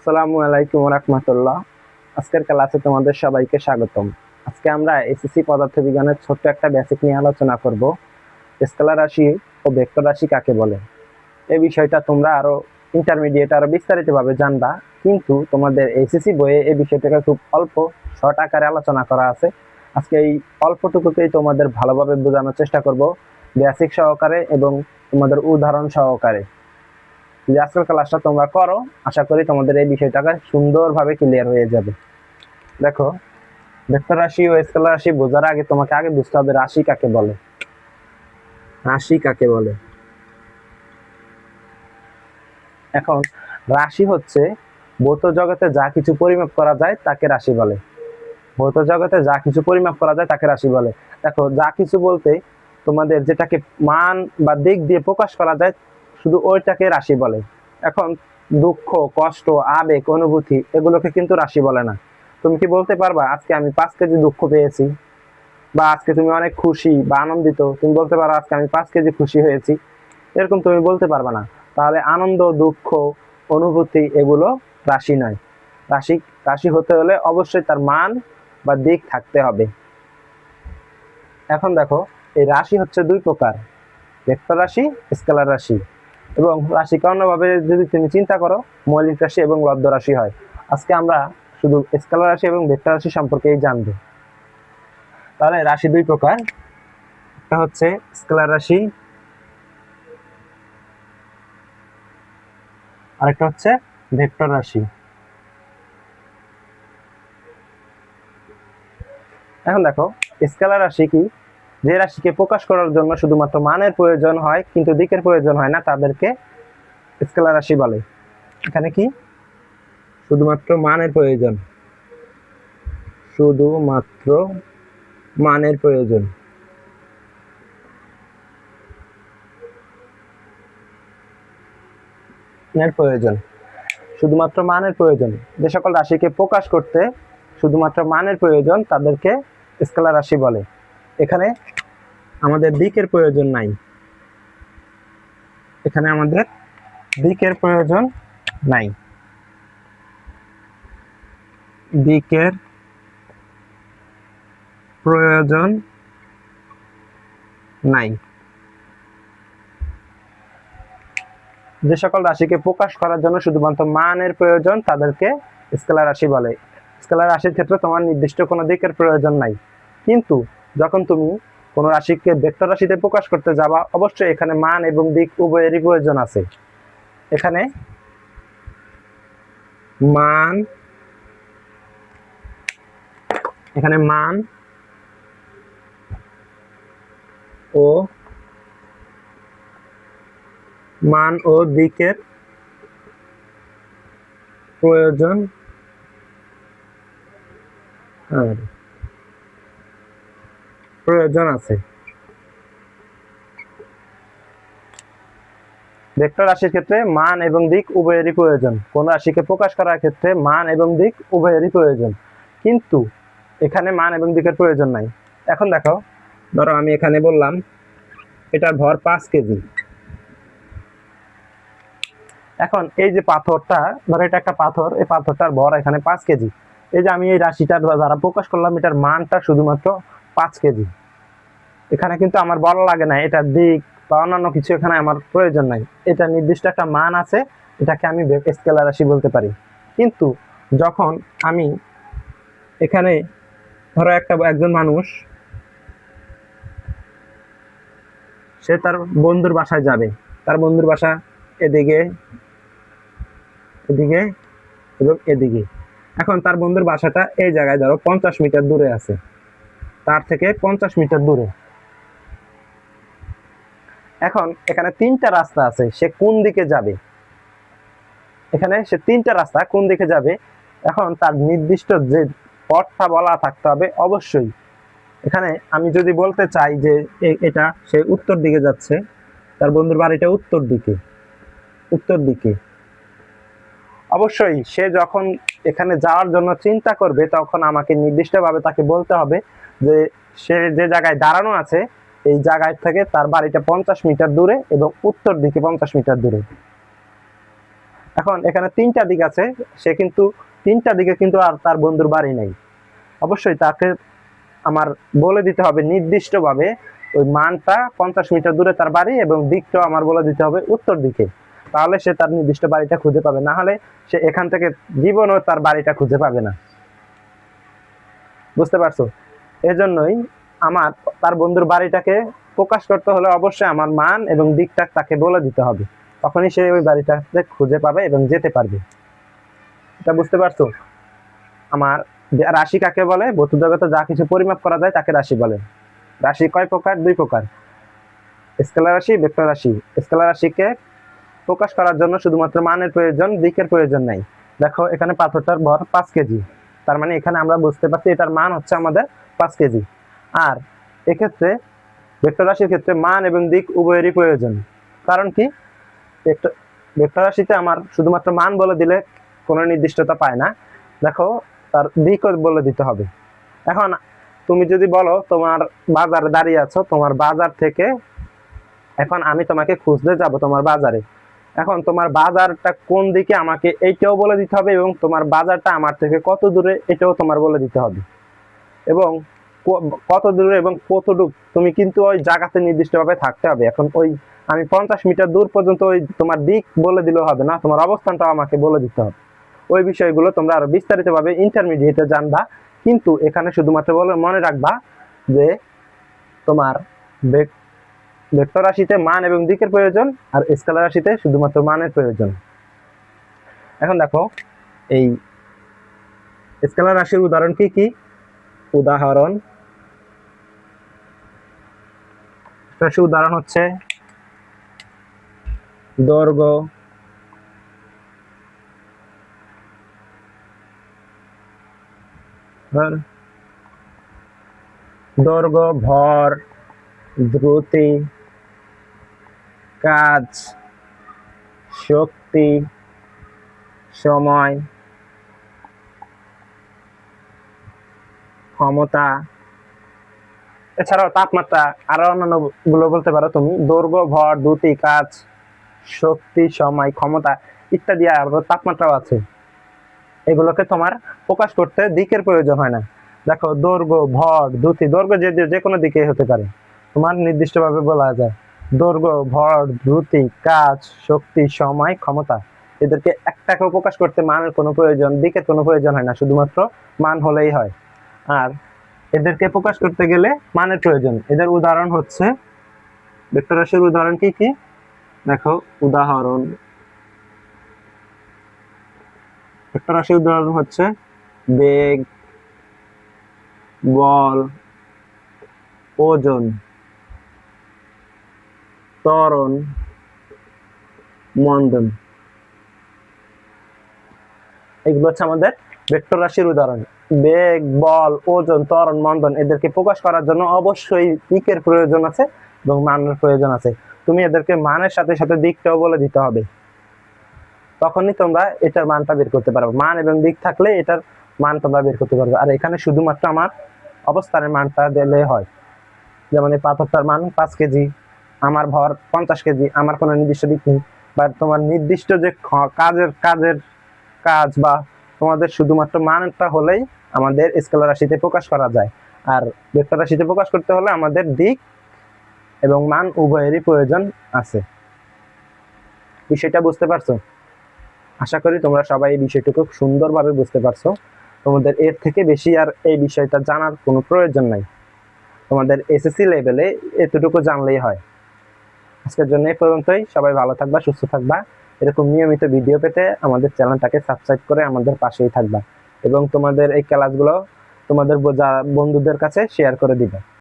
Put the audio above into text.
আসসালামু আলাইকুম রাহমাতুল্লাহ। আজকের ক্লাসে তোমাদের সবাইকে স্বাগতম। আজকে আমরা এসএসসি পদার্থবিজ্ঞানের ছোট্ট একটা বেসিক নিয়ে আলোচনা করব। স্কেলার রাশি ও ভেক্টর রাশি কাকে বলে। এই বিষয়টা তোমরা আরো ইন্টারমিডিয়েট আরো বিস্তারিতভাবে জানবা, কিন্তু তোমাদের এসএসসি বইয়ে এই বিষয়টাকে খুব অল্প শর্ট আকারে আলোচনা করা আছে। আজকে এই অল্পটুকুতেই তোমাদের ভালোভাবে বোঝানোর চেষ্টা করব, বেসিক সহকারে এবং তোমাদের উদাহরণ সহকারে। যে আজকের ক্লাসটা তোমরা করো, আশা করি তোমাদের এই বিষয়টাকে সুন্দরভাবে ক্লিয়ার হয়ে যাবে। দেখো, ভেক্টর রাশি ও স্কেলার রাশি বোঝার আগে তোমাকে আগে বুঝতে হবে রাশি কাকে বলে। রাশি কাকে বলে? এখন রাশি হচ্ছে ভৌত জগতে যা কিছু পরিমাপ করা যায় তাকে রাশি বলে। ভৌত জগতে যা কিছু পরিমাপ করা যায় তাকে রাশি বলে। দেখো, যা কিছু বলতে তোমাদের যেটাকে মান বা দিক দিয়ে প্রকাশ করা যায় শুধু ওইটাকে রাশি বলে। এখন দুঃখ, কষ্ট, আবেগ, অনুভূতি এগুলোকে কিন্তু রাশি বলে না। তুমি কি বলতে পারবা আজকে আমি 5 কেজি দুঃখ পেয়েছি, বা আজকে তুমি অনেক খুশি বা আনন্দিত, তুমি বলতে পারো আজকে আমি 5 কেজি খুশি হয়েছি? এরকম তুমি বলতে পারবা না। তাহলে আনন্দ, দুঃখ, অনুভূতি এগুলো রাশি নয়। রাশি রাশি হতে হলে অবশ্যই তার মান বা দিক থাকতে হবে। এখন দেখো, এই রাশি হচ্ছে দুই প্রকার, ভেক্টর রাশি, স্কেলার রাশি। এবং রাশিকে অন্যভাবে যদি তুমি চিন্তা করো, মৌলিক রাশি এবং লব্ধ রাশি হয়। আজকে আমরা শুধু স্কেলার রাশি এবং ভেক্টর রাশি সম্পর্কেই জানবো। তাহলে রাশি দুই প্রকার, একটা হচ্ছে স্কেলার রাশি, আরেকটা হচ্ছে ভেক্টর রাশি। এখন দেখো, স্কেলার রাশি কি? যে রাশিকে প্রকাশ করার জন্য শুধুমাত্র মানের প্রয়োজন হয় কিন্তু দিকের প্রয়োজন হয় না, তাদেরকে স্কেলার রাশি বলে। এখানে কি শুধুমাত্র মানের প্রয়োজন, শুধুমাত্র মানের প্রয়োজন, শুধুমাত্র মানের প্রয়োজন। যে সকল রাশিকে প্রকাশ করতে শুধুমাত্র মানের প্রয়োজন তাদেরকে স্কেলার রাশি বলে। এখানে আমাদের দিকের প্রয়োজন নাই, এখানে আমাদের দিকের প্রয়োজন নাই, দিকের প্রয়োজন নাই। যে সকল রাশিকে প্রকাশ করার জন্য শুধুমাত্র মানের প্রয়োজন তাদেরকে স্কেলার রাশি বলে। স্কেলার রাশির ক্ষেত্রে তোমার নির্দিষ্ট কোনো দিকের প্রয়োজন নাই, কিন্তু যখন তুমি কোনো রাশিকে ভেক্টর রাশিতে প্রকাশ করতে যাবা, অবশ্যই এখানে মান এবং দিক উভয়েরই প্রয়োজন আছে। এখানে মান, এখানে মান ও দিকের প্রয়োজন আছে। ভেক্টর রাশির ক্ষেত্রে মান এবং দিক উভয়েরই প্রয়োজন। কোন রাশিকে প্রকাশ করার ক্ষেত্রে মান এবং দিক উভয়েরই প্রয়োজন, কিন্তু এখানে মান এবং দিকের প্রয়োজন নাই। এখন দেখো, ধরো আমি এখানে বললাম এটার ভর 5 কেজি। এখন এই যে পাথরটা, ধরো এটা একটা পাথর, এই পাথরটার ভর এখানে 5 কেজি। এই যে আমি এই রাশিটা দ্বারা প্রকাশ করলাম, এটার মানটা শুধুমাত্র 5 কেজি। এখানে কিন্তু আমার বলা লাগে না এটার দিক বা অন্যান্য কিছু, এখানে আমার প্রয়োজন নাই। এটা নির্দিষ্ট একটা মান আছে, এটাকে আমি স্কেলার রাশি বলতে পারি। কিন্তু যখন আমি এখানে ধরো একজন মানুষ, সে তার বন্ধুর বাসায় যাবে, তার বন্ধুর বাসা এদিকে, এদিকে এবং এদিকে। এখন তার বন্ধুর বাসাটা এই জায়গায় ধরো 50 মিটার দূরে আছে, তার থেকে 50 মিটার দূরে। এখন এখানে 3টা রাস্তা আছে, সে কোন দিকে যাবে? এখানে সে 3টা রাস্তা কোন দিকে যাবে? এখন তার নির্দিষ্ট যে পথটা বলা থাকতে হবে অবশ্যই। এখানে আমি যদি বলতে চাই যে এটা সে উত্তর দিকে যাচ্ছে, তার বন্ধুর বাড়িটা উত্তর দিকে, উত্তর দিকে, অবশ্যই সে যখন এখানে যাওয়ার জন্য চিন্তা করবে তখন আমাকে নির্দিষ্টভাবে তাকে বলতে হবে যে সে যে জায়গায় দাঁড়ানো আছে এই জায়গায় থেকে তার বাড়িটা 50 মিটার দূরে এবং উত্তর দিকে 50 মিটার দূরে। এখন এখানে 3টা দিক আছে, সে কিন্তু 3টা দিকে কিন্তু আর তার বন্ধুর বাড়ি নেই। অবশ্যই তাকে আমার বলে দিতে হবে নির্দিষ্টভাবে ওই মানটা 50 মিটার দূরে তার বাড়ি, এবং দিকটাও আমার বলে দিতে হবে উত্তর দিকে। তাহলে সে তার নির্দিষ্ট বাড়িটা খুঁজে পাবে, না হলে সে এখান থেকে জীবনও তার বাড়িটা খুঁজে পাবে না। বুঝতে পারছো? এজন্যই আমার তার বন্ধুর বাড়িটাকে প্রকাশ করতে হলে অবশ্যই আমার মান এবং দিকটা তাকে বলে দিতে হবে, তখনই সে ওই বাড়িটাতে খুঁজে পাবে এবং যেতে পারবে। এটা বুঝতে পারছো? আমার রাশি কাকে বলে? ভৌত জগতে যা কিছু পরিমাপ করা যায় তাকে রাশি বলে। রাশি কয় প্রকার? 2 প্রকার, স্কেলার রাশি, ভেক্টর রাশি। স্কেলার রাশিকে প্রকাশ করার জন্য শুধুমাত্র মানের প্রয়োজন, দিকের প্রয়োজন নাই। দেখো এখানে পাথরটার ভর 5 কেজি, তার মানে এখানে আমরা বুঝতে পারছি এটার মান হচ্ছে আমাদের 5 কেজি। আর এক্ষেত্রে ভেক্টর রাশির ক্ষেত্রে মান এবং দিক উভয়েরই প্রয়োজন। কারণ কি? ভেক্টর রাশিতে আমার শুধুমাত্র মান বলে দিলে কোনো নির্দিষ্টতা পায় না, দেখো তার দিকও বলে দিতে হবে। এখন তুমি যদি বলো তোমার বাজারে দাঁড়িয়ে আছো, তোমার বাজার থেকে এখন আমি তোমাকে খুঁজতে যাব তোমার বাজারে, এখন তোমার বাজারটা কোন দিকে আমাকে এইটাও বলে দিতে হবে, এবং তোমার বাজারটা আমার থেকে কত দূরে এটাও তোমার বলে দিতে হবে, এবং কত দূরে এবং কতটুকু তুমি কিন্তু ওই জায়গাতে নির্দিষ্টভাবে থাকতে হবে। এখন ওই আমি 50 মিটার দূর পর্যন্ত ওই তোমার দিক বলে দিলেও হবে না, তোমার অবস্থানটাও আমাকে বলে দিতে হবে। ওই বিষয়গুলো তোমরা আরো বিস্তারিতভাবে ইন্টারমিডিয়েটে জানবা, কিন্তু এখানে শুধুমাত্র বলে মনে রাখবা যে তোমার ভেক্টর রাশিতে মান এবং দিকের প্রয়োজন, আর স্কেলার রাশিতে শুধুমাত্র মানের প্রয়োজন। এখন দেখো এই স্কেলার রাশির উদাহরণ কি কি? উদাহরণ রাশির উদাহরণ হচ্ছে দৈর্ঘ্য, ভর, দ্রুতি, কাজ, শক্তি, সময়, ক্ষমতা, এছাড়াও তাপমাত্রা, আরো অন্যান্য গুলো বলতে পারো তুমি। দৈর্ঘ্য, ভর, দ্রুতি, কাজ, শক্তি, সময়, ক্ষমতা ইত্যাদি, আরো তাপমাত্রাও আছে। এগুলোকে তোমার প্রকাশ করতে দিকের প্রয়োজন হয় না। দেখো দৈর্ঘ্য, ভর, দ্রুতি, দৈর্ঘ্য যে কোনো দিকে হতে পারে, তোমার নির্দিষ্টভাবে বলা যায়। দৈর্ঘ্য, ভর, দ্রুতি, কাজ, শক্তি, সময়, ক্ষমতা, এদেরকে একটাকেও প্রকাশ করতে মানের কোনো প্রয়োজন, দিকের কোনো প্রয়োজন হয় না, শুধুমাত্র মান হলেই হয়। আর এদেরকে প্রকাশ করতে গেলে মানের প্রয়োজন। এদের উদাহরণ হচ্ছে ভেক্টর রাশির উদাহরণ কি কি? দেখো উদাহরণ, ভেক্টর রাশির উদাহরণ হচ্ছে বেগ, বল, ওজন, ত্বরণ, মন্দন। এগুলো হচ্ছে আমাদের ভেক্টর রাশির উদাহরণ। বেগ, বল, ওজন, ত্বরণ, মন্দন এদেরকে প্রকাশ করার জন্য অবশ্যই দিকের প্রয়োজন আছে এবং মানের প্রয়োজন আছে। তুমি এদেরকে মানের সাথে সাথে দিকটাও বলে দিতে হবে, তখনই তোমরা এটার মানটা বের করতে পারবে। মান এবং দিক থাকলে এটার মান তোমরা বের করতে পারবে। আর এখানে শুধুমাত্র আমার অবস্থানের মানটা দিলে হয়। যেমন এই পাথরটার মান 5 কেজি, আমার ভর 50 কেজি, আমার কোনো নির্দিষ্ট দিক নেই, বা তোমার নির্দিষ্ট যে কাজ বা তোমাদের শুধুমাত্র মানটা হলেই আমাদের স্কেলার রাশিতে প্রকাশ করা যায়। আর ভেক্টর রাশিতে প্রকাশ করতে হলে আমাদের দিক এবং মান উভয়েরই প্রয়োজন আছে। বিষয়টা বুঝতে পারছো? আশা করি তোমরা সবাই এই বিষয়টুকু সুন্দরভাবে বুঝতে পারছো। তোমাদের এর থেকে বেশি আর এই বিষয়টা জানার কোনো প্রয়োজন নাই, তোমাদের এসএসসি লেভেলে এতটুকু জানলেই হয়। আজকের জন্য এই পর্যন্তই। সবাই ভালো থাকবা, সুস্থ থাকবা। এরকম নিয়মিত ভিডিও পেতে আমাদের চ্যানেলটাকে সাবস্ক্রাইব করে আমাদের পাশেই থাকবা, এবং তোমাদের এই ক্লাসগুলো তোমাদের বন্ধুদের কাছে শেয়ার করে দিবা।